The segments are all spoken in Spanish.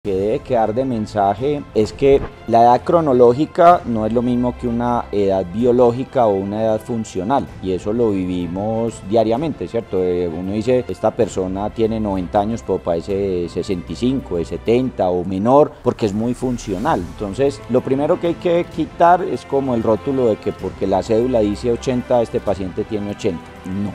Que debe quedar de mensaje es que la edad cronológica no es lo mismo que una edad biológica o una edad funcional, y eso lo vivimos diariamente, ¿cierto? Uno dice, esta persona tiene 90 años, pero parece de 65, de 70 o menor, porque es muy funcional. Entonces, lo primero que hay que quitar es como el rótulo de que porque la cédula dice 80, este paciente tiene 80. No.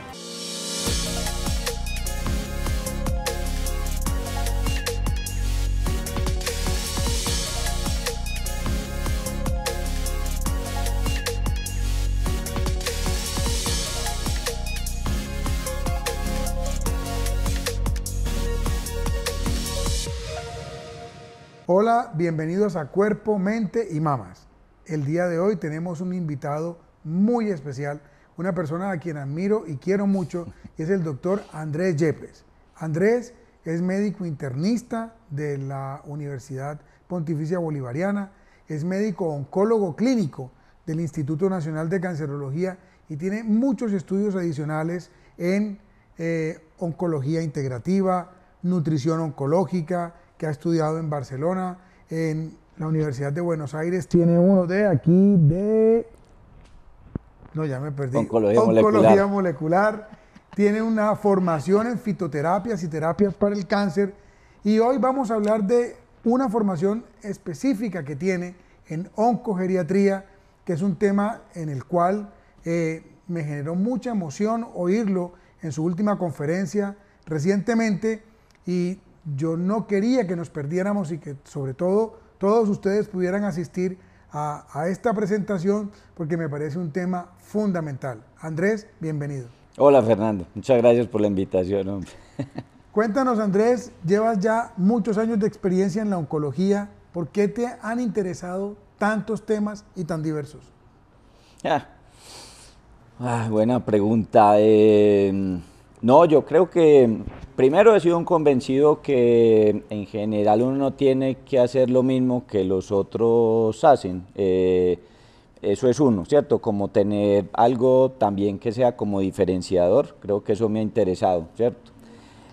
Hola, bienvenidos a Cuerpo, Mente y Mamas. El día de hoy tenemos un invitado muy especial, una persona a quien admiro y quiero mucho, y es el doctor Andrés Yepes. Andrés es médico internista de la Universidad Pontificia Bolivariana, es médico oncólogo clínico del Instituto Nacional de Cancerología y tiene muchos estudios adicionales en oncología integrativa, nutrición oncológica, que ha estudiado en Barcelona, en la Universidad de Buenos Aires. Tiene uno de aquí, no, ya me perdí. Oncología molecular. Tiene una formación en fitoterapias y terapias para el cáncer. Y hoy vamos a hablar de una formación específica que tiene en oncogeriatría, que es un tema en el cual me generó mucha emoción oírlo en su última conferencia recientemente, y yo no quería que nos perdiéramos y que sobre todo todos ustedes pudieran asistir a esta presentación, porque me parece un tema fundamental. Andrés, bienvenido. Hola Fernando, muchas gracias por la invitación, hombre. Cuéntanos, Andrés, llevas ya muchos años de experiencia en la oncología. ¿Por qué te han interesado tantos temas y tan diversos? Buena pregunta. No, yo creo que primero he sido un convencido que en general uno no tiene que hacer lo mismo que los otros hacen. Eso es uno, ¿cierto? Como tener algo también que sea como diferenciador, creo que eso me ha interesado, ¿cierto?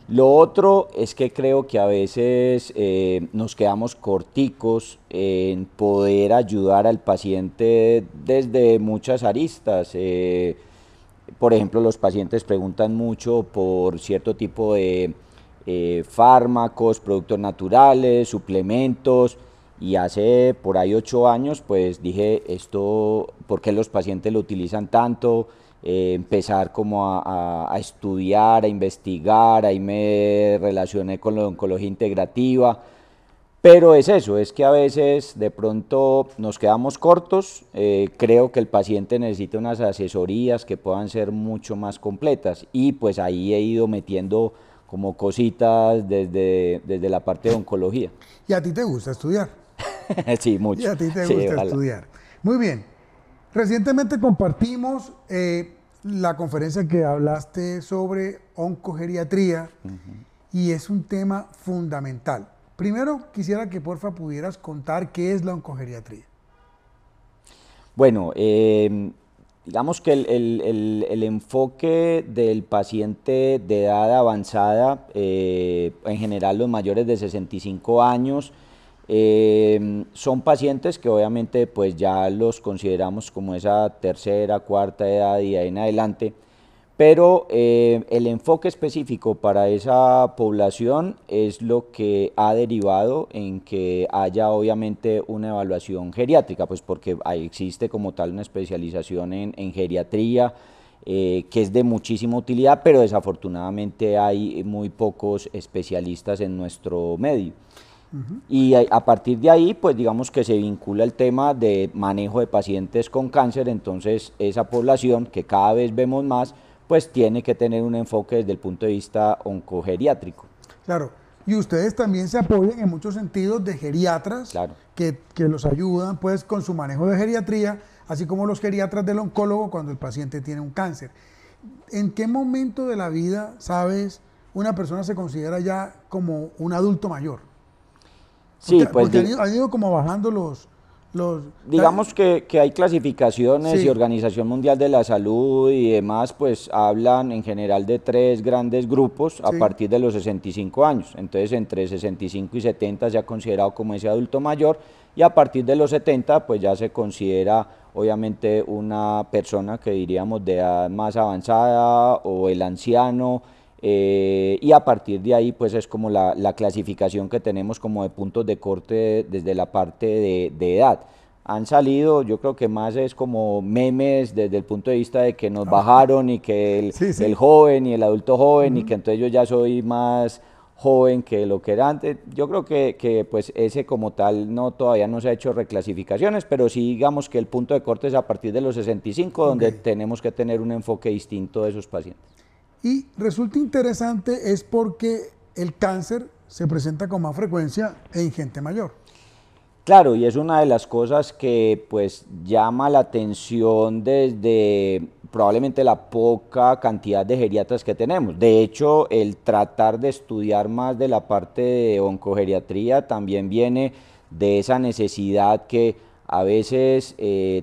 Lo otro es que creo que a veces nos quedamos corticos en poder ayudar al paciente desde muchas aristas. Por ejemplo, los pacientes preguntan mucho por cierto tipo de fármacos, productos naturales, suplementos, y hace por ahí 8 años pues dije, esto, ¿por qué los pacientes lo utilizan tanto? Empezar como a estudiar, a investigar, ahí me relacioné con la oncología integrativa. Pero es eso, es que a veces de pronto nos quedamos cortos. Creo que el paciente necesita unas asesorías que puedan ser mucho más completas, y pues ahí he ido metiendo como cositas desde la parte de oncología. ¿Y a ti te gusta estudiar? Sí, mucho. ¿Y a ti te Sí, gusta ojalá. estudiar? Muy bien. Recientemente compartimos la conferencia que hablaste sobre oncogeriatría, y es un tema fundamental. Primero, quisiera que porfa pudieras contar qué es la oncogeriatría. Bueno, digamos que el enfoque del paciente de edad avanzada, en general los mayores de 65 años, son pacientes que obviamente pues ya los consideramos como esa tercera, cuarta edad y ahí en adelante. Pero el enfoque específico para esa población es lo que ha derivado en que haya obviamente una evaluación geriátrica, pues porque existe como tal una especialización en geriatría, que es de muchísima utilidad, pero desafortunadamente hay muy pocos especialistas en nuestro medio. Y a partir de ahí, pues digamos que se vincula el tema de manejo de pacientes con cáncer. Entonces esa población, que cada vez vemos más, pues tiene que tener un enfoque desde el punto de vista oncogeriátrico. Claro, y ustedes también se apoyan en muchos sentidos de geriatras, Claro. que los ayudan pues con su manejo de geriatría, así como los geriatras del oncólogo cuando el paciente tiene un cáncer. ¿En qué momento de la vida, sabes, una persona se considera ya como un adulto mayor? Sí, Porque, pues porque han ido como bajando Digamos que hay clasificaciones Sí, y Organización Mundial de la Salud y demás, pues hablan en general de tres grandes grupos a sí. partir de los 65 años. Entonces, entre 65 y 70 se ha considerado como ese adulto mayor y a partir de los 70 pues ya se considera obviamente una persona que diríamos de edad más avanzada o el anciano. Y a partir de ahí pues es como la clasificación que tenemos como de puntos de corte desde la parte de edad. Han salido, yo creo que más es como memes desde el punto de vista de que nos bajaron y que Sí, el sí. joven y el adulto joven y que Ujú. entonces yo ya soy más joven que lo que era antes. Yo creo que pues ese como tal no todavía no se ha hecho reclasificaciones, pero sí digamos que el punto de corte es a partir de los 65 Ok. donde tenemos que tener un enfoque distinto de esos pacientes. Y resulta interesante es porque el cáncer se presenta con más frecuencia en gente mayor. Claro, y es una de las cosas que pues llama la atención desde probablemente la poca cantidad de geriatras que tenemos. De hecho, el tratar de estudiar más de la parte de oncogeriatría también viene de esa necesidad que a veces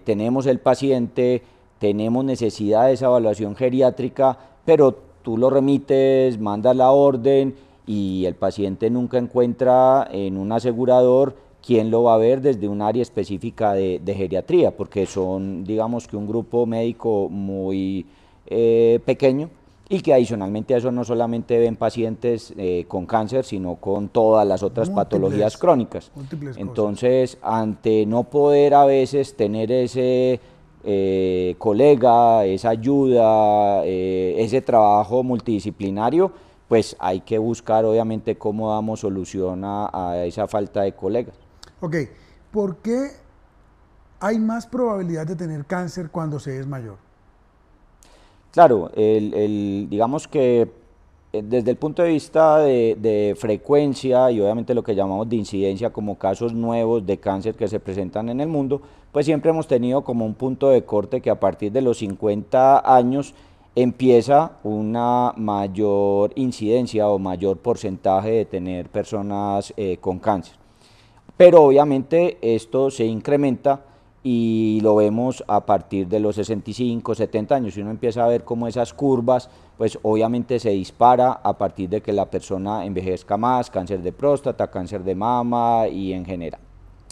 tenemos el paciente, tenemos necesidad de esa evaluación geriátrica, pero tú lo remites, mandas la orden y el paciente nunca encuentra en un asegurador quién lo va a ver desde un área específica de geriatría, porque son, digamos que un grupo médico muy pequeño y que adicionalmente a eso no solamente ven pacientes con cáncer, sino con todas las otras patologías Múltiples, crónicas. múltiples cosas. Entonces, ante no poder a veces tener ese colega, esa ayuda, ese trabajo multidisciplinario, pues hay que buscar obviamente cómo damos solución a esa falta de colegas. Ok, ¿por qué hay más probabilidad de tener cáncer cuando se es mayor? Claro, digamos que desde el punto de vista de frecuencia y obviamente lo que llamamos de incidencia como casos nuevos de cáncer que se presentan en el mundo, pues siempre hemos tenido como un punto de corte que a partir de los 50 años empieza una mayor incidencia o mayor porcentaje de tener personas con cáncer. Pero obviamente esto se incrementa y lo vemos a partir de los 65, 70 años. Si uno empieza a ver cómo esas curvas, pues obviamente se dispara a partir de que la persona envejezca más, cáncer de próstata, cáncer de mama y en general.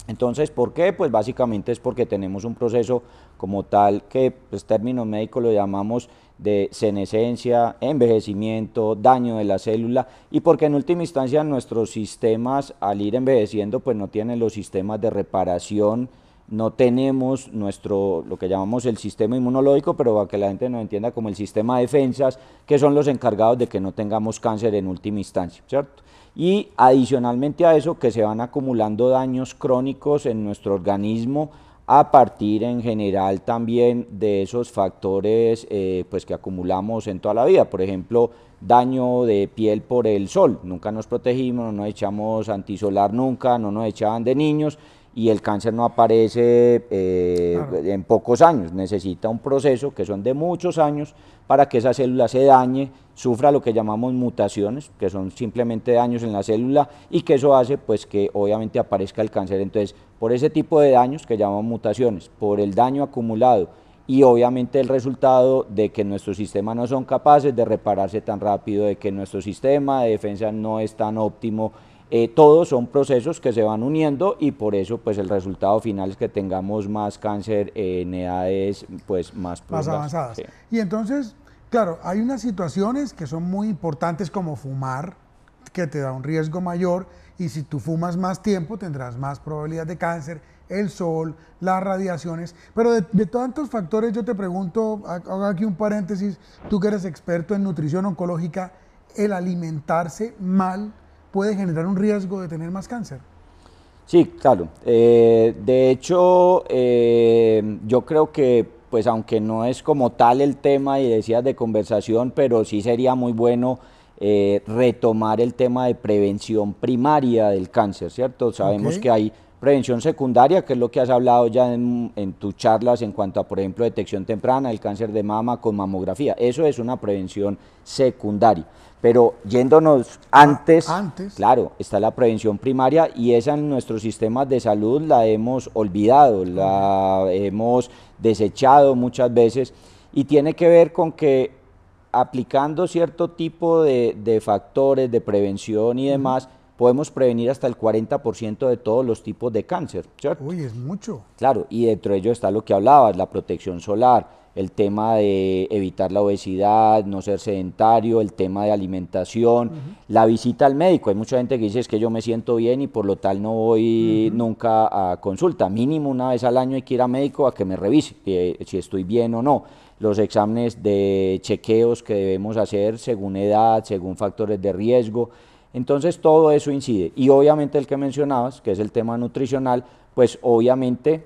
Entonces, ¿por qué? Pues básicamente es porque tenemos un proceso como tal que, pues términos médicos lo llamamos de senescencia, envejecimiento, daño de la célula y porque en última instancia nuestros sistemas al ir envejeciendo pues no tienen los sistemas de reparación, no tenemos nuestro, lo que llamamos el sistema inmunológico, pero para que la gente nos entienda como el sistema de defensas, que son los encargados de que no tengamos cáncer en última instancia, ¿cierto? Y adicionalmente a eso que se van acumulando daños crónicos en nuestro organismo a partir en general también de esos factores pues que acumulamos en toda la vida, por ejemplo daño de piel por el sol, nunca nos protegimos, no nos echamos antisolar nunca, no nos echaban de niños y el cáncer no aparece Claro. en pocos años, necesita un proceso que son de muchos años para que esa célula se dañe, sufra lo que llamamos mutaciones, que son simplemente daños en la célula y que eso hace pues que obviamente aparezca el cáncer. Entonces, por ese tipo de daños que llamamos mutaciones, por el daño acumulado y obviamente el resultado de que nuestros sistemas no son capaces de repararse tan rápido, de que nuestro sistema de defensa no es tan óptimo, todos son procesos que se van uniendo y por eso pues el resultado final es que tengamos más cáncer en edades pues más Más prolongadas. avanzadas. Sí. Y entonces, claro, hay unas situaciones que son muy importantes como fumar, que te da un riesgo mayor, y si tú fumas más tiempo tendrás más probabilidad de cáncer, el sol, las radiaciones, pero de tantos factores yo te pregunto, hago aquí un paréntesis, tú que eres experto en nutrición oncológica, ¿el alimentarse mal puede generar un riesgo de tener más cáncer? Sí, claro. De hecho, yo creo que, pues aunque no es como tal el tema y decías de conversación, pero sí sería muy bueno retomar el tema de prevención primaria del cáncer, ¿cierto? Ok, Sabemos que hay prevención secundaria, que es lo que has hablado ya en tus charlas en cuanto a, por ejemplo, detección temprana del cáncer de mama con mamografía. Eso es una prevención secundaria. Pero yéndonos antes, claro, está la prevención primaria y esa en nuestros sistemas de salud la hemos olvidado, la hemos desechado muchas veces y tiene que ver con que aplicando cierto tipo de factores de prevención y demás, podemos prevenir hasta el 40% de todos los tipos de cáncer, ¿cierto? Uy, es mucho. Claro, y dentro de ello está lo que hablabas, la protección solar, el tema de evitar la obesidad, no ser sedentario, el tema de alimentación, la visita al médico. Hay mucha gente que dice es que yo me siento bien y por lo tal no voy nunca a consulta. Mínimo una vez al año hay que ir a médico a que me revise si estoy bien o no. Los exámenes de chequeos que debemos hacer según edad, según factores de riesgo. Entonces todo eso incide. Y obviamente el que mencionabas, que es el tema nutricional, pues obviamente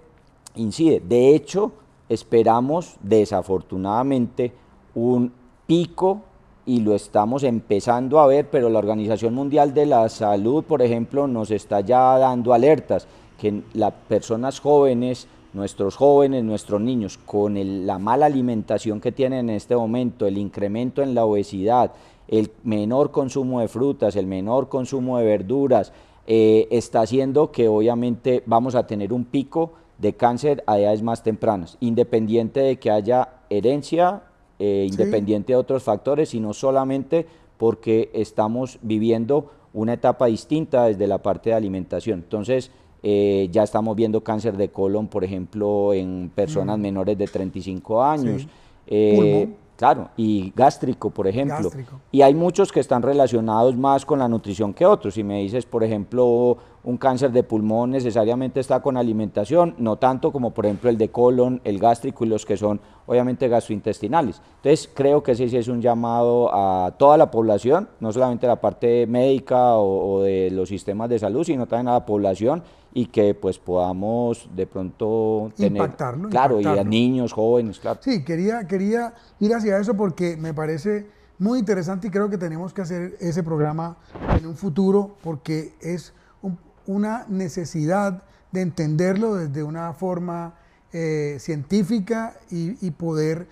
incide. De hecho, esperamos desafortunadamente un pico y lo estamos empezando a ver, pero la Organización Mundial de la Salud, por ejemplo, nos está ya dando alertas que las personas jóvenes, nuestros niños, con la mala alimentación que tienen en este momento, el incremento en la obesidad, el menor consumo de frutas, el menor consumo de verduras, está haciendo que obviamente vamos a tener un pico de cáncer a edades más tempranas, independiente de que haya herencia, independiente de otros factores, sino solamente porque estamos viviendo una etapa distinta desde la parte de alimentación. Entonces, ya estamos viendo cáncer de colon, por ejemplo, en personas menores de 35 años. Claro, y gástrico, por ejemplo. Y hay muchos que están relacionados más con la nutrición que otros. Si me dices, por ejemplo, un cáncer de pulmón necesariamente está con alimentación, no tanto como, por ejemplo, el de colon, el gástrico y los que son, obviamente, gastrointestinales. Entonces, creo que ese sí es un llamado a toda la población, no solamente a la parte médica o de los sistemas de salud, sino también a la población y que pues podamos de pronto tener, claro, y a niños, jóvenes, claro. Sí, quería ir hacia eso porque me parece muy interesante y creo que tenemos que hacer ese programa en un futuro porque es una necesidad de entenderlo desde una forma científica y poder,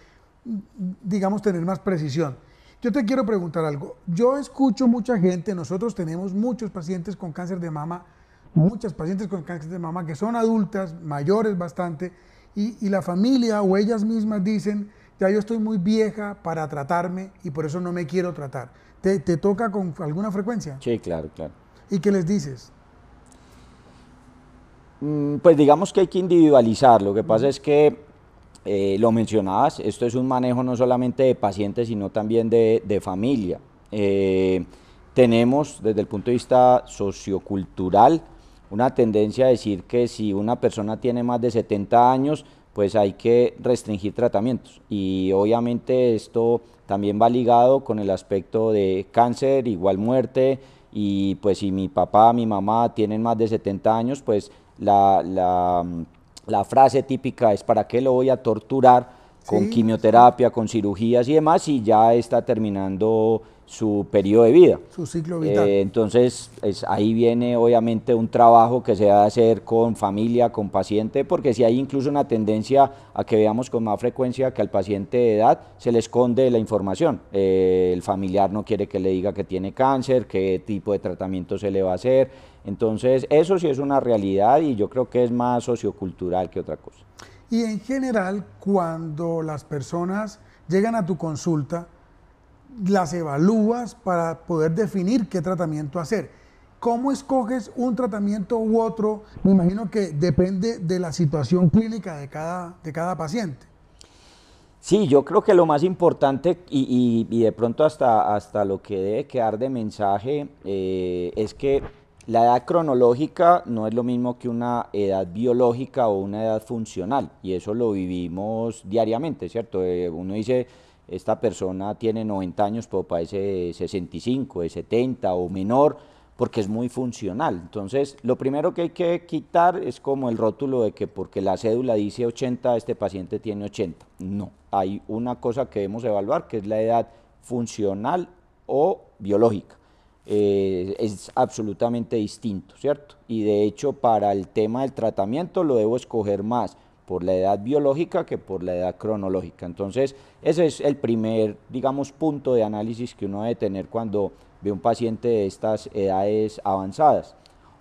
digamos, tener más precisión. Yo te quiero preguntar algo. Yo escucho mucha gente, nosotros tenemos muchos pacientes con cáncer de mama, muchas pacientes con cáncer de mama que son adultas, mayores bastante, y la familia o ellas mismas dicen, ya yo estoy muy vieja para tratarme y por eso no me quiero tratar. ¿Te toca con alguna frecuencia? Sí, claro, claro. ¿Y qué les dices? Pues digamos que hay que individualizar. Lo que pasa es que, lo mencionabas, esto es un manejo no solamente de pacientes, sino también de familia. Tenemos, desde el punto de vista sociocultural, una tendencia a decir que si una persona tiene más de 70 años, pues hay que restringir tratamientos. Y obviamente esto también va ligado con el aspecto de cáncer, igual muerte, y pues si mi papá, mi mamá tienen más de 70 años, pues la frase típica es ¿para qué lo voy a torturar con quimioterapia, con cirugías y demás si ya está terminando su periodo de vida? Su ciclo vital. Entonces, ahí viene obviamente un trabajo que se debe hacer con familia, con paciente, porque si hay incluso una tendencia a que veamos con más frecuencia que al paciente de edad se le esconde la información. El familiar no quiere que le diga que tiene cáncer, qué tipo de tratamiento se le va a hacer. Entonces, eso sí es una realidad y yo creo que es más sociocultural que otra cosa. Y en general, cuando las personas llegan a tu consulta, las evalúas para poder definir qué tratamiento hacer. ¿Cómo escoges un tratamiento u otro? Me imagino que depende de la situación clínica de cada paciente. Sí, yo creo que lo más importante y de pronto hasta lo que debe quedar de mensaje es que la edad cronológica no es lo mismo que una edad biológica o una edad funcional y eso lo vivimos diariamente, ¿cierto? Uno dice, esta persona tiene 90 años, pero parece de 65, de 70 o menor, porque es muy funcional. Entonces, lo primero que hay que quitar es como el rótulo de que porque la cédula dice 80, este paciente tiene 80. No, hay una cosa que debemos evaluar, que es la edad funcional o biológica. es absolutamente distinto, ¿cierto? Y de hecho para el tema del tratamiento lo debo escoger más por la edad biológica que por la edad cronológica. Entonces ese es el primer, digamos, punto de análisis que uno debe tener cuando ve un paciente de estas edades avanzadas.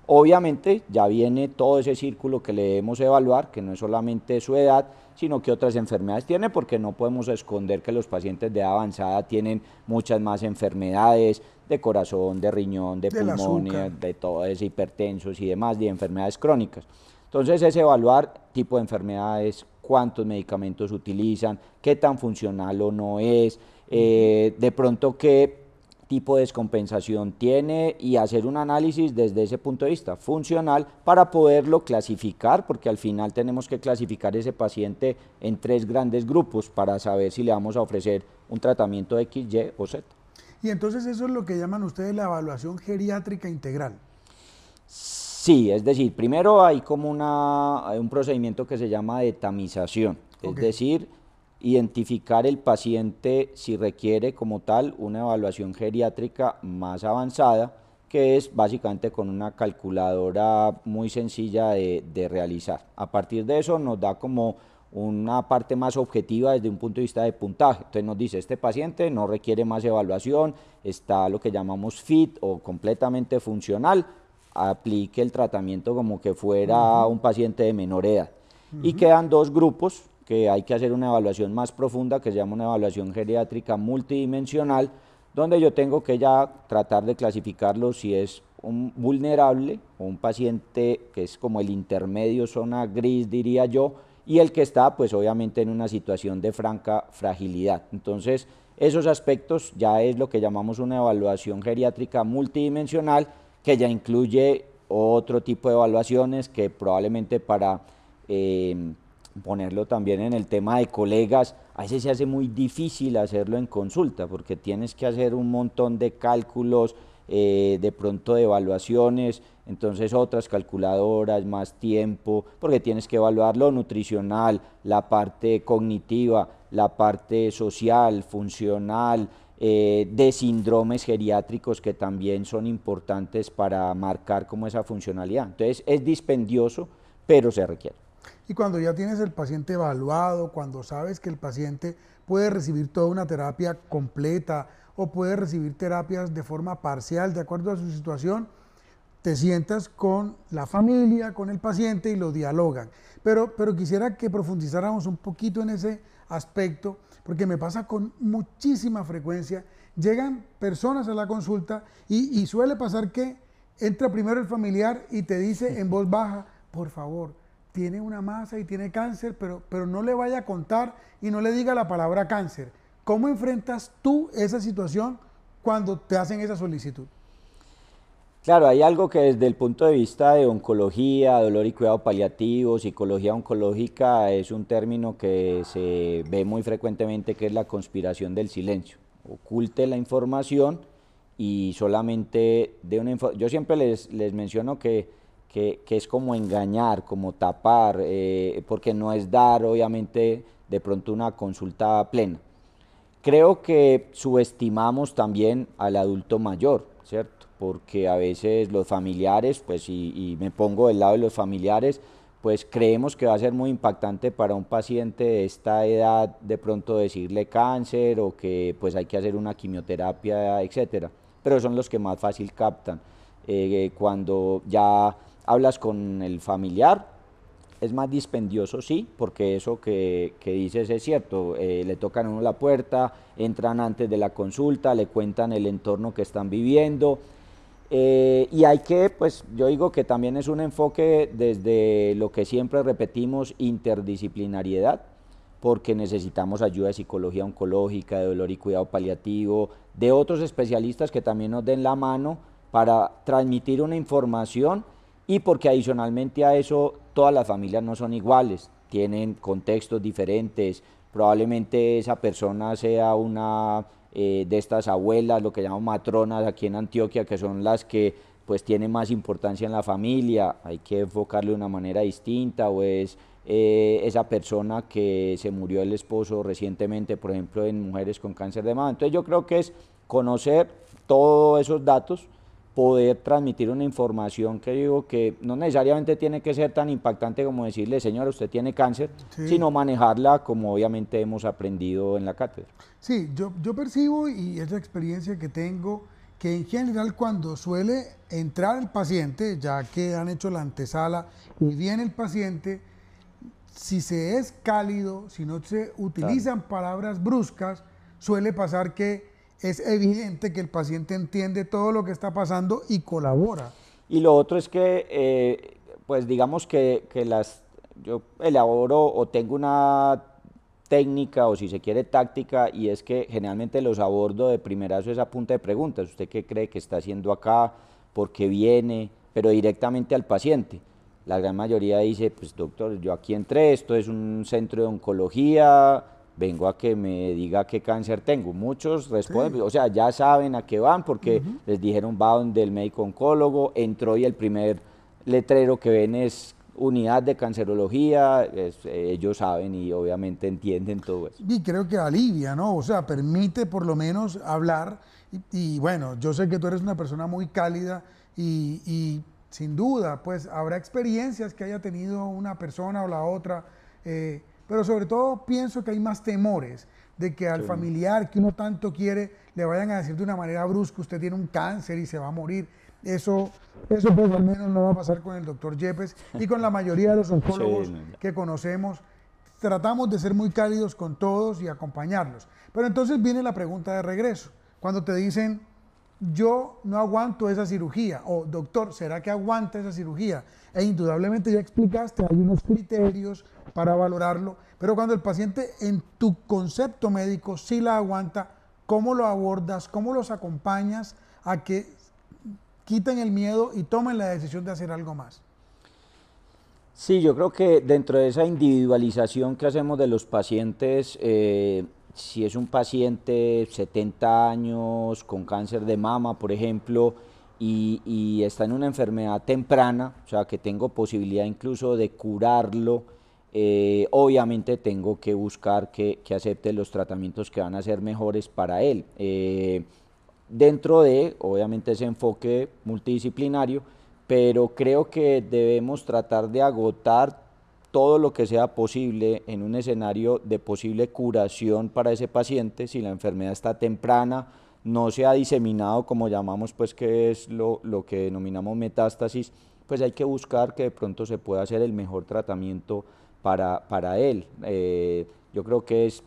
Obviamente ya viene todo ese círculo que le debemos evaluar, que no es solamente su edad, sino que otras enfermedades tiene, porque no podemos esconder que los pacientes de edad avanzada tienen muchas más enfermedades de corazón, de riñón, de Del azúcar. pulmones, de todo eso, hipertensos y demás, de enfermedades crónicas. Entonces es evaluar tipo de enfermedades, cuántos medicamentos utilizan, qué tan funcional o no es, de pronto qué tipo de descompensación tiene y hacer un análisis desde ese punto de vista funcional para poderlo clasificar, porque al final tenemos que clasificar ese paciente en 3 grandes grupos para saber si le vamos a ofrecer un tratamiento X, Y o Z. Y entonces eso es lo que llaman ustedes la evaluación geriátrica integral. Sí, es decir, primero hay como un procedimiento que se llama de tamización, es Ok. decir, identificar el paciente si requiere como tal una evaluación geriátrica más avanzada, que es básicamente con una calculadora muy sencilla de realizar. A partir de eso nos da como una parte más objetiva desde un punto de vista de puntaje. Entonces nos dice, este paciente no requiere más evaluación, está lo que llamamos fit o completamente funcional, aplique el tratamiento como que fuera un paciente de menor edad. Y quedan 2 grupos que hay que hacer una evaluación más profunda, que se llama una evaluación geriátrica multidimensional, donde yo tengo que ya tratar de clasificarlo si es un vulnerable o un paciente que es como el intermedio, zona gris diría yo, y el que está pues obviamente en una situación de franca fragilidad. Entonces esos aspectos ya es lo que llamamos una evaluación geriátrica multidimensional, que ya incluye otro tipo de evaluaciones que probablemente para ponerlo también en el tema de colegas, a veces se hace muy difícil hacerlo en consulta porque tienes que hacer un montón de cálculos, de pronto de evaluaciones, entonces otras calculadoras, más tiempo, porque tienes que evaluar lo nutricional, la parte cognitiva, la parte social, funcional, de síndromes geriátricos que también son importantes para marcar como esa funcionalidad. Entonces es dispendioso, pero se requiere. Y cuando ya tienes el paciente evaluado, cuando sabes que el paciente puede recibir toda una terapia completa o puede recibir terapias de forma parcial de acuerdo a su situación, te sientas con la familia, con el paciente y lo dialogan. Pero quisiera que profundizáramos un poquito en ese aspecto, porque me pasa con muchísima frecuencia. Llegan personas a la consulta y suele pasar que entra primero el familiar y te dice en voz baja, por favor, tiene una masa y tiene cáncer, pero no le vaya a contar y no le diga la palabra cáncer. ¿Cómo enfrentas tú esa situación cuando te hacen esa solicitud? Claro, hay algo que desde el punto de vista de oncología, dolor y cuidado paliativo, psicología oncológica, es un término que se ve muy frecuentemente, que es la conspiración del silencio. Oculte la información y solamente de una yo siempre les menciono que es como engañar, como tapar, porque no es dar obviamente de pronto una consulta plena. Creo que subestimamos también al adulto mayor, ¿cierto? Porque a veces los familiares, pues y me pongo del lado de los familiares, pues creemos que va a ser muy impactante para un paciente de esta edad de pronto decirle cáncer o que pues hay que hacer una quimioterapia, etcétera. Pero son los que más fácil captan. Cuando ya hablas con el familiar, es más dispendioso, sí, porque eso que dices es cierto, le tocan a uno la puerta, entran antes de la consulta, le cuentan el entorno que están viviendo, y hay que, pues yo digo que también es un enfoque desde lo que siempre repetimos, interdisciplinariedad, porque necesitamos ayuda de psicología oncológica, de dolor y cuidado paliativo, de otros especialistas que también nos den la mano para transmitir una información, y porque adicionalmente a eso todas las familias no son iguales, tienen contextos diferentes, probablemente esa persona sea una de estas abuelas, lo que llamamos matronas aquí en Antioquia, que son las que pues tienen más importancia en la familia, hay que enfocarlo de una manera distinta, o es esa persona que se murió el esposo recientemente, por ejemplo, en mujeres con cáncer de mama. Entonces yo creo que es conocer todos esos datos, poder transmitir una información que digo que no necesariamente tiene que ser tan impactante como decirle, señora, usted tiene cáncer, Sí. sino manejarla como obviamente hemos aprendido en la cátedra. Sí, yo percibo, y es la experiencia que tengo, que en general cuando suele entrar el paciente, ya que han hecho la antesala y viene el paciente, si se es cálido, si no se utilizan palabras bruscas, suele pasar que es evidente que el paciente entiende todo lo que está pasando y colabora. Y lo otro es que, pues digamos yo elaboro o tengo una técnica o si se quiere táctica, y es que generalmente los abordo de primerazo esa punta de preguntas. ¿Usted qué cree que está haciendo acá? ¿Por qué viene? Pero directamente al paciente. La gran mayoría dice, pues doctor, yo aquí entré, esto es un centro de oncología, vengo a que me diga qué cáncer tengo. Muchos responden, Sí. o sea, ya saben a qué van porque les dijeron va donde el médico oncólogo, entró y el primer letrero que ven es unidad de cancerología, ellos saben y obviamente entienden todo eso. Y creo que alivia, ¿no? O sea, permite por lo menos hablar. Y bueno, yo sé que tú eres una persona muy cálida y sin duda, pues habrá experiencias que haya tenido una persona o la otra, pero sobre todo pienso que hay más temores de que al Sí. familiar que uno tanto quiere le vayan a decir de una manera brusca, usted tiene un cáncer y se va a morir. Eso pues al menos no va a pasar con el doctor Yepes y con la mayoría de los oncólogos Sí, no, que conocemos. Tratamos de ser muy cálidos con todos y acompañarlos. Pero entonces viene la pregunta de regreso. Cuando te dicen, yo no aguanto esa cirugía, o doctor, ¿será que aguanta esa cirugía? E indudablemente ya explicaste, hay unos criterios para valorarlo, pero cuando el paciente en tu concepto médico sí la aguanta, ¿cómo lo abordas? ¿Cómo los acompañas a que quiten el miedo y tomen la decisión de hacer algo más? Sí, yo creo que dentro de esa individualización que hacemos de los pacientes, si es un paciente 70 años con cáncer de mama, por ejemplo, y está en una enfermedad temprana, o sea, que tengo posibilidad incluso de curarlo, obviamente tengo que buscar que acepte los tratamientos que van a ser mejores para él. Dentro de, obviamente, ese enfoque multidisciplinario, pero creo que debemos tratar de agotar todo lo que sea posible en un escenario de posible curación para ese paciente si la enfermedad está temprana, no se ha diseminado como llamamos, pues que es lo que denominamos metástasis, pues hay que buscar que de pronto se pueda hacer el mejor tratamiento para él. Yo creo que es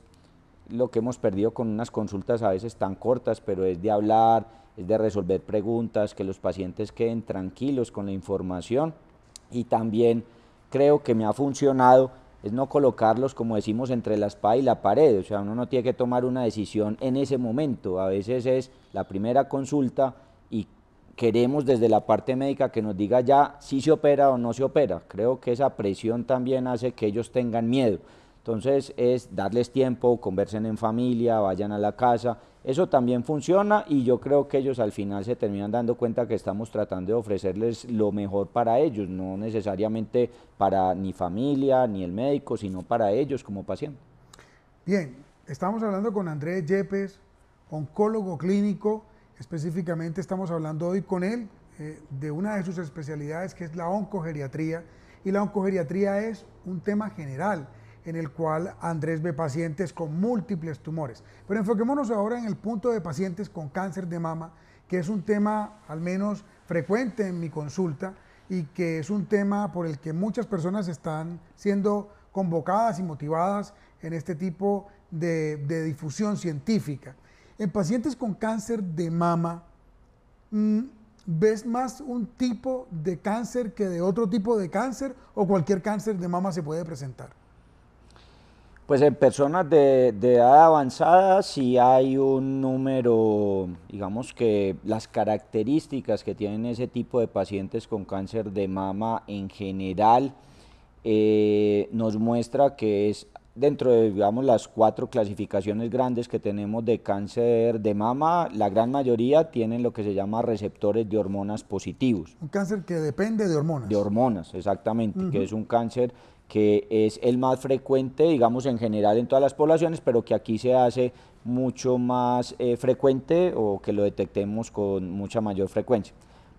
lo que hemos perdido con unas consultas a veces tan cortas, pero es de hablar, es de resolver preguntas, que los pacientes queden tranquilos con la información, y también creo que me ha funcionado es no colocarlos, como decimos, entre la espada y la pared. O sea, uno no tiene que tomar una decisión en ese momento, a veces es la primera consulta y queremos desde la parte médica que nos diga ya si se opera o no se opera. Creo que esa presión también hace que ellos tengan miedo. Entonces es darles tiempo, conversen en familia, vayan a la casa, eso también funciona, y yo creo que ellos al final se terminan dando cuenta que estamos tratando de ofrecerles lo mejor para ellos, no necesariamente para ni familia ni el médico, sino para ellos como pacientes. Bien, estamos hablando con Andrés Yepes, oncólogo clínico. Específicamente estamos hablando hoy con él de una de sus especialidades, que es la oncogeriatría. Y la oncogeriatría es un tema general en el cual Andrés ve pacientes con múltiples tumores. Pero enfoquémonos ahora en el punto de pacientes con cáncer de mama, que es un tema al menos frecuente en mi consulta y que es un tema por el que muchas personas están siendo convocadas y motivadas en este tipo de difusión científica. En pacientes con cáncer de mama, ¿ves más un tipo de cáncer que de otro tipo de cáncer, o cualquier cáncer de mama se puede presentar? Pues en personas de edad avanzada sí hay un número, digamos que las características que tienen ese tipo de pacientes con cáncer de mama en general nos muestra que es dentro de, digamos, las 4 clasificaciones grandes que tenemos de cáncer de mama, la gran mayoría tienen lo que se llama receptores de hormonas positivos. Un cáncer que depende de De hormonas. hormonas, exactamente, que es un cáncer que es el más frecuente, digamos, en general en todas las poblaciones, pero que aquí se hace mucho más frecuente o que lo detectemos con mucha mayor frecuencia.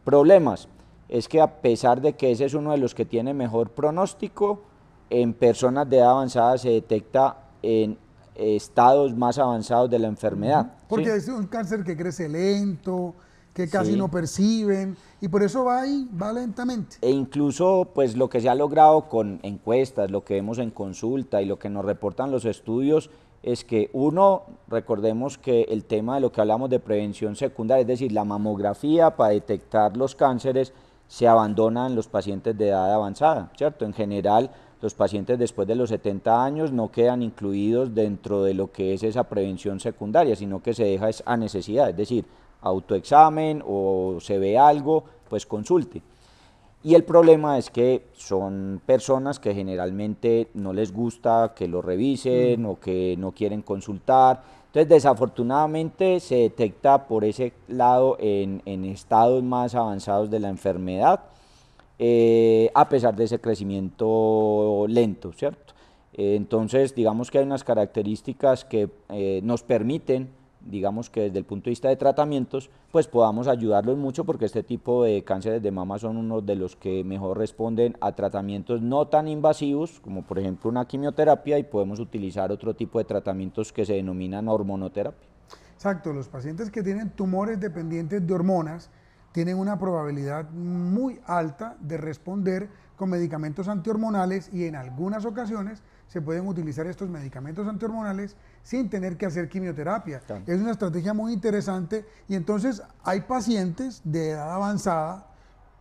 Problemas, es que a pesar de que ese es uno de los que tiene mejor pronóstico, en personas de edad avanzada se detecta en estados más avanzados de la enfermedad. Porque ¿Sí? es un cáncer que crece lento, que casi no Sí. perciben, y por eso va ahí, va lentamente. E incluso pues lo que se ha logrado con encuestas, lo que vemos en consulta y lo que nos reportan los estudios es que uno, recordemos que el tema de lo que hablamos de prevención secundaria, es decir, la mamografía para detectar los cánceres se abandona en los pacientes de edad avanzada, ¿cierto? En general, los pacientes después de los 70 años no quedan incluidos dentro de lo que es esa prevención secundaria, sino que se deja a necesidad, es decir, autoexamen o se ve algo, pues consulte. Y el problema es que son personas que generalmente no les gusta que lo revisen o que no quieren consultar. Entonces, desafortunadamente se detecta por ese lado en estados más avanzados de la enfermedad, a pesar de ese crecimiento lento, ¿cierto? Entonces, digamos que hay unas características que nos permiten, digamos que desde el punto de vista de tratamientos, pues podamos ayudarlos mucho porque este tipo de cánceres de mama son unos de los que mejor responden a tratamientos no tan invasivos, como por ejemplo una quimioterapia, y podemos utilizar otro tipo de tratamientos que se denominan hormonoterapia. Exacto, los pacientes que tienen tumores dependientes de hormonas tienen una probabilidad muy alta de responder con medicamentos antihormonales y en algunas ocasiones se pueden utilizar estos medicamentos antihormonales sin tener que hacer quimioterapia. Claro. Es una estrategia muy interesante y entonces hay pacientes de edad avanzada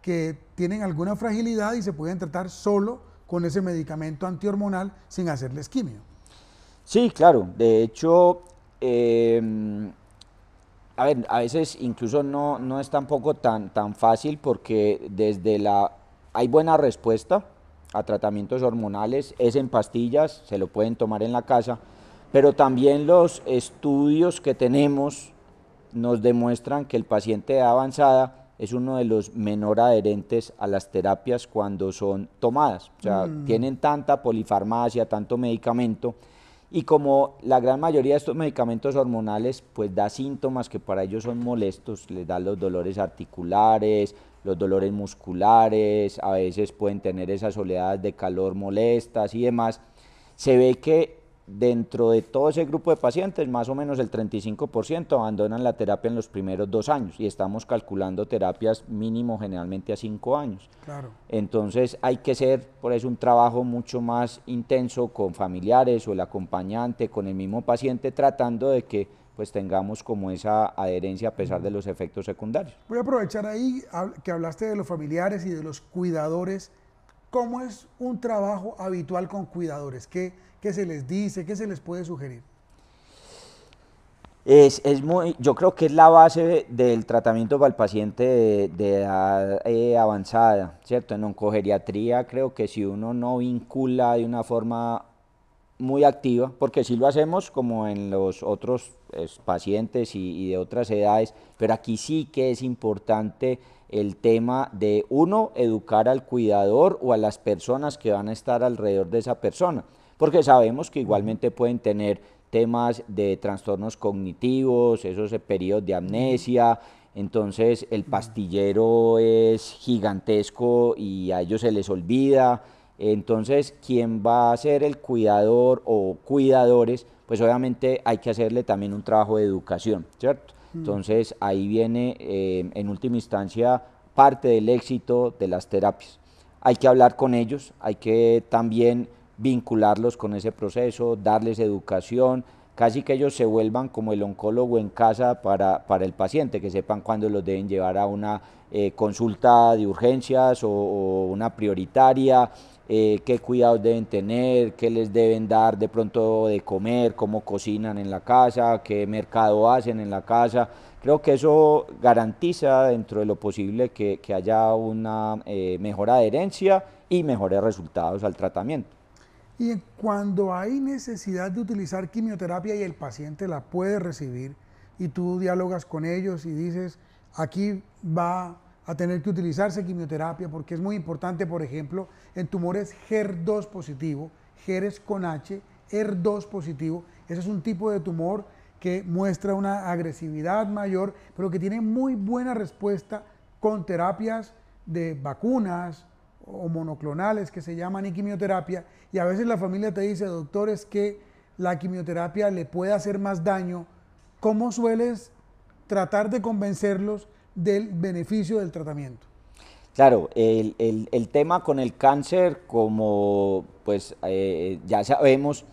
que tienen alguna fragilidad y se pueden tratar solo con ese medicamento antihormonal sin hacerles quimio. Sí, claro, de hecho, a ver, a veces incluso no es tampoco tan fácil porque hay buena respuesta a tratamientos hormonales, es en pastillas, se lo pueden tomar en la casa, pero también los estudios que tenemos nos demuestran que el paciente de edad avanzada es uno de los menor adherentes a las terapias cuando son tomadas. O sea, tienen tanta polifarmacia, tanto medicamento, y como la gran mayoría de estos medicamentos hormonales pues da síntomas que para ellos son molestos, les dan los dolores articulares, los dolores musculares, a veces pueden tener esas oleadas de calor molestas y demás, se ve que dentro de todo ese grupo de pacientes, más o menos el 35% abandonan la terapia en los primeros 2 años y estamos calculando terapias mínimo generalmente a 5 años. Claro. Entonces hay que hacer por eso un trabajo mucho más intenso con familiares o el acompañante, con el mismo paciente, tratando de que pues tengamos como esa adherencia a pesar de los efectos secundarios. Voy a aprovechar ahí que hablaste de los familiares y de los cuidadores. ¿Cómo es un trabajo habitual con cuidadores? ¿Qué se les dice? ¿Qué se les puede sugerir? Yo creo que es la base del tratamiento para el paciente de edad avanzada, ¿cierto? En oncogeriatría creo que si uno no vincula de una forma muy activa, porque sí lo hacemos como en los otros pacientes y de otras edades, pero aquí sí que es importante el tema de uno, educar al cuidador o a las personas que van a estar alrededor de esa persona, porque sabemos que igualmente pueden tener temas de trastornos cognitivos, esos periodos de amnesia, entonces el pastillero es gigantesco y a ellos se les olvida. Entonces, quien va a ser el cuidador o cuidadores, pues obviamente hay que hacerle también un trabajo de educación, ¿cierto? Entonces, ahí viene en última instancia parte del éxito de las terapias. Hay que hablar con ellos, hay que también vincularlos con ese proceso, darles educación, casi que ellos se vuelvan como el oncólogo en casa para el paciente, que sepan cuándo los deben llevar a una consulta de urgencias o una prioritaria, qué cuidados deben tener, qué les deben dar de pronto de comer, cómo cocinan en la casa, qué mercado hacen en la casa. Creo que eso garantiza dentro de lo posible que haya una mejor adherencia y mejores resultados al tratamiento. Y cuando hay necesidad de utilizar quimioterapia y el paciente la puede recibir y tú dialogas con ellos y dices, aquí va a tener que utilizarse quimioterapia, porque es muy importante, por ejemplo, en tumores HER2 positivo, HER es con H, HER2 positivo, ese es un tipo de tumor que muestra una agresividad mayor, pero que tiene muy buena respuesta con terapias de vacunas o monoclonales que se llaman y quimioterapia, y a veces la familia te dice, doctor, es que la quimioterapia le puede hacer más daño. ¿Cómo sueles tratar de convencerlos del beneficio del tratamiento? Claro, el tema con el cáncer, como pues ya sabemos,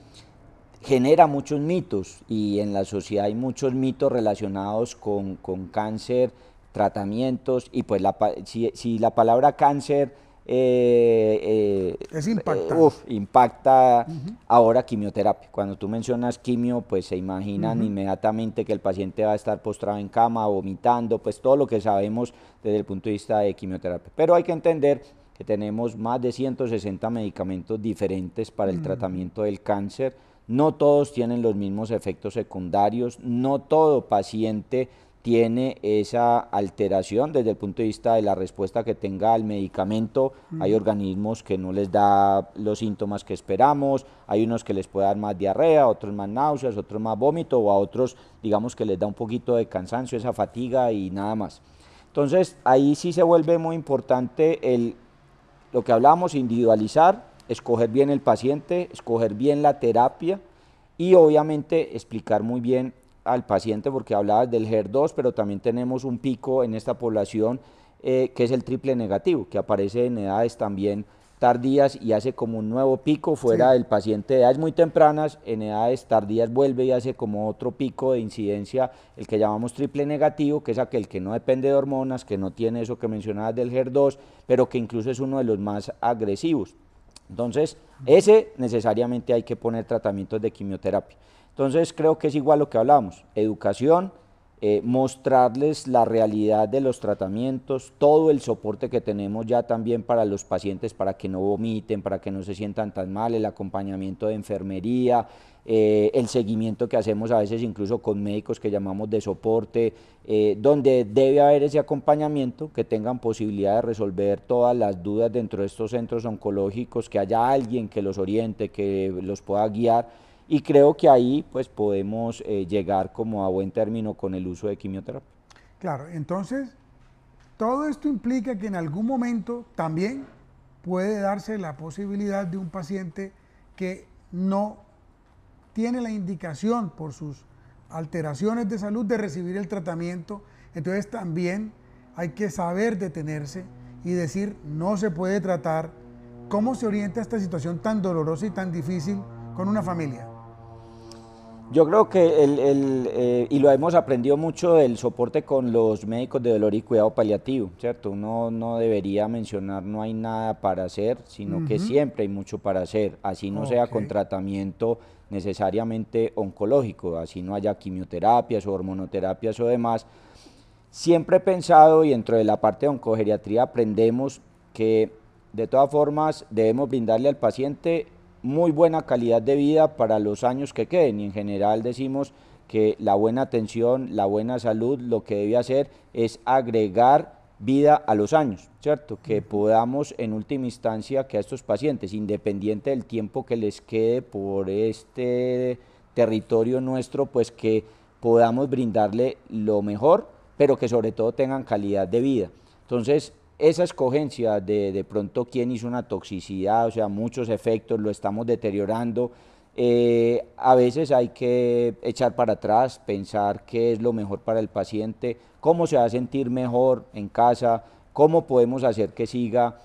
genera muchos mitos y en la sociedad hay muchos mitos relacionados con cáncer, tratamientos y pues si la palabra cáncer Es impactante. impacta Ujú, ahora quimioterapia. Cuando tú mencionas quimio, pues se imaginan ujú. inmediatamente que el paciente va a estar postrado en cama, vomitando, pues todo lo que sabemos desde el punto de vista de quimioterapia. Pero hay que entender que tenemos más de 160 medicamentos diferentes para el tratamiento del cáncer. No todos tienen los mismos efectos secundarios, no todo paciente tiene esa alteración desde el punto de vista de la respuesta que tenga al medicamento. Hay organismos que no les da los síntomas que esperamos, hay unos que les puede dar más diarrea, otros más náuseas, otros más vómito, o a otros digamos que les da un poquito de cansancio, esa fatiga y nada más. Entonces ahí sí se vuelve muy importante lo que hablábamos, individualizar, escoger bien el paciente, escoger bien la terapia y obviamente explicar muy bien al paciente, porque hablabas del HER2, pero también tenemos un pico en esta población que es el triple negativo, que aparece en edades también tardías y hace como un nuevo pico fuera Sí, del paciente de edades muy tempranas, en edades tardías vuelve y hace como otro pico de incidencia, el que llamamos triple negativo, que es aquel que no depende de hormonas, que no tiene eso que mencionabas del HER2, pero que incluso es uno de los más agresivos. Entonces, ese necesariamente hay que poner tratamientos de quimioterapia. Entonces, creo que es igual lo que hablábamos, educación, mostrarles la realidad de los tratamientos, todo el soporte que tenemos ya también para los pacientes, para que no vomiten, para que no se sientan tan mal, el acompañamiento de enfermería, el seguimiento que hacemos a veces incluso con médicos que llamamos de soporte, donde debe haber ese acompañamiento, que tengan posibilidad de resolver todas las dudas dentro de estos centros oncológicos, que haya alguien que los oriente, que los pueda guiar, y creo que ahí pues podemos llegar como a buen término con el uso de quimioterapia. claro. Entonces, todo esto implica que en algún momento también puede darse la posibilidad de un paciente que no tiene la indicación por sus alteraciones de salud de recibir el tratamiento. Entonces también hay que saber detenerse y decir, no se puede tratar. ¿Cómo se orienta esta situación tan dolorosa y tan difícil con una familia? Yo creo que y lo hemos aprendido mucho del soporte con los médicos de dolor y cuidado paliativo, ¿cierto? Uno no debería mencionar no hay nada para hacer, sino que Ujú. siempre hay mucho para hacer, así no sea Ok, con tratamiento necesariamente oncológico, así no haya quimioterapias o hormonoterapias o demás. Siempre he pensado, y dentro de la parte de oncogeriatría aprendemos que de todas formas debemos brindarle al paciente muy buena calidad de vida para los años que queden, y en general decimos que la buena atención, la buena salud, lo que debe hacer es agregar vida a los años, ¿cierto? Que podamos en última instancia que a estos pacientes, independiente del tiempo que les quede por este territorio nuestro, pues que podamos brindarle lo mejor, pero que sobre todo tengan calidad de vida. Entonces, esa escogencia de pronto quién hizo una toxicidad, o sea, muchos efectos, lo estamos deteriorando, a veces hay que echar para atrás, pensar qué es lo mejor para el paciente, cómo se va a sentir mejor en casa, cómo podemos hacer que siga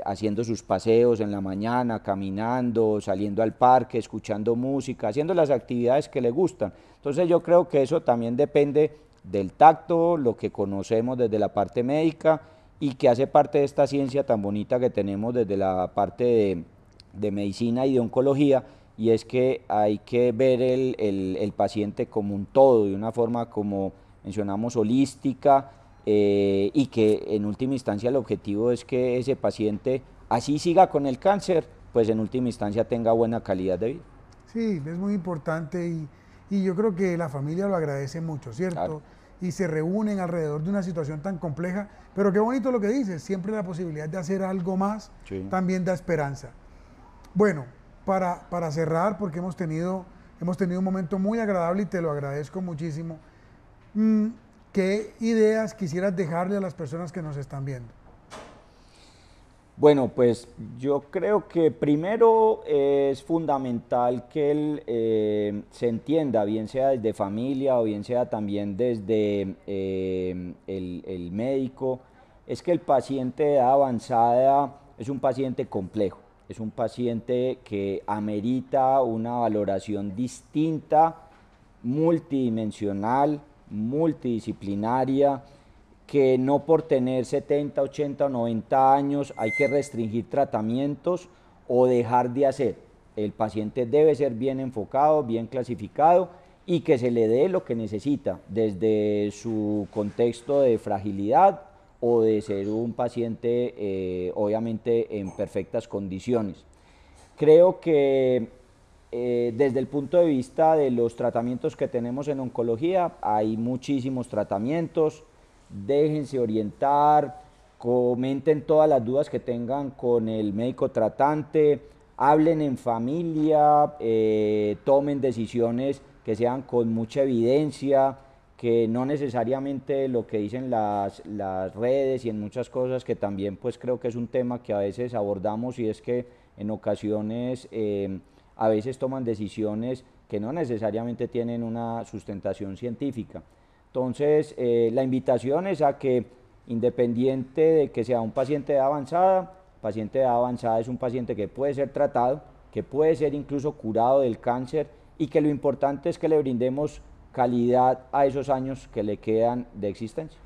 haciendo sus paseos en la mañana, caminando, saliendo al parque, escuchando música, haciendo las actividades que le gustan. Entonces yo creo que eso también depende del tacto, lo que conocemos desde la parte médica y que hace parte de esta ciencia tan bonita que tenemos desde la parte de medicina y de oncología, y es que hay que ver el paciente como un todo, de una forma como mencionamos holística, y que en última instancia el objetivo es que ese paciente así siga con el cáncer, pues en última instancia tenga buena calidad de vida. sí, es muy importante y yo creo que la familia lo agradece mucho, Claro. ¿cierto? y se reúnen alrededor de una situación tan compleja. Pero qué bonito lo que dices, siempre la posibilidad de hacer algo más Sí. también da esperanza. Bueno, para cerrar, porque hemos tenido un momento muy agradable y te lo agradezco muchísimo, ¿qué ideas quisieras dejarle a las personas que nos están viendo? Bueno, pues yo creo que primero es fundamental que se entienda, bien sea desde familia o bien sea también desde el médico, es que el paciente de edad avanzada es un paciente complejo, es un paciente que amerita una valoración distinta, multidimensional, multidisciplinaria, que no por tener 70, 80 o 90 años hay que restringir tratamientos o dejar de hacer. El paciente debe ser bien enfocado, bien clasificado y que se le dé lo que necesita desde su contexto de fragilidad o de ser un paciente obviamente en perfectas condiciones. Creo que desde el punto de vista de los tratamientos que tenemos en oncología, hay muchísimos tratamientos. Déjense orientar, comenten todas las dudas que tengan con el médico tratante, hablen en familia, tomen decisiones que sean con mucha evidencia, que no necesariamente lo que dicen las redes y en muchas cosas, que también pues creo que es un tema que a veces abordamos, y es que en ocasiones a veces toman decisiones que no necesariamente tienen una sustentación científica. Entonces, la invitación es a que, independiente de que sea un paciente de edad avanzada es un paciente que puede ser tratado, que puede ser incluso curado del cáncer, y que lo importante es que le brindemos calidad a esos años que le quedan de existencia.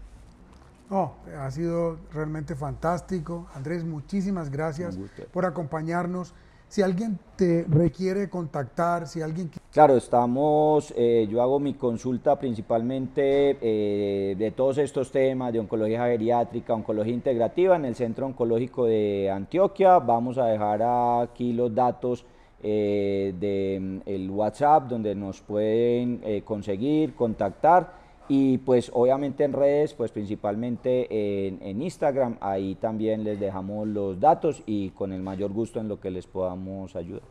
Oh, ha sido realmente fantástico. Andrés, muchísimas gracias por acompañarnos. Si alguien te requiere contactar, si alguien... Claro, yo hago mi consulta principalmente de todos estos temas de oncología geriátrica, oncología integrativa en el Centro Oncológico de Antioquia. Vamos a dejar aquí los datos del WhatsApp donde nos pueden conseguir, contactar. Y pues obviamente en redes, pues principalmente en Instagram, ahí también les dejamos los datos y con el mayor gusto en lo que les podamos ayudar.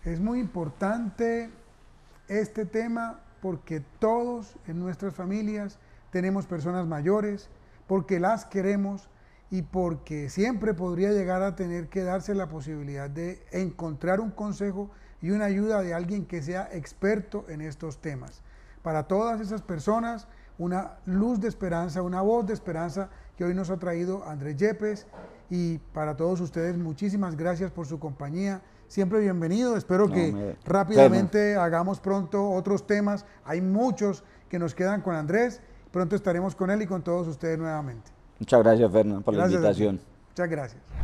Es muy importante este tema porque todos en nuestras familias tenemos personas mayores, porque las queremos y porque siempre podría llegar a tener que darse la posibilidad de encontrar un consejo y una ayuda de alguien que sea experto en estos temas. Para todas esas personas, una luz de esperanza, una voz de esperanza que hoy nos ha traído Andrés Yepes, y para todos ustedes muchísimas gracias por su compañía. Siempre bienvenido, espero que rápidamente hagamos pronto otros temas. Hay muchos que nos quedan con Andrés, pronto estaremos con él y con todos ustedes nuevamente. Muchas gracias, Fernando, por la invitación. Muchas gracias.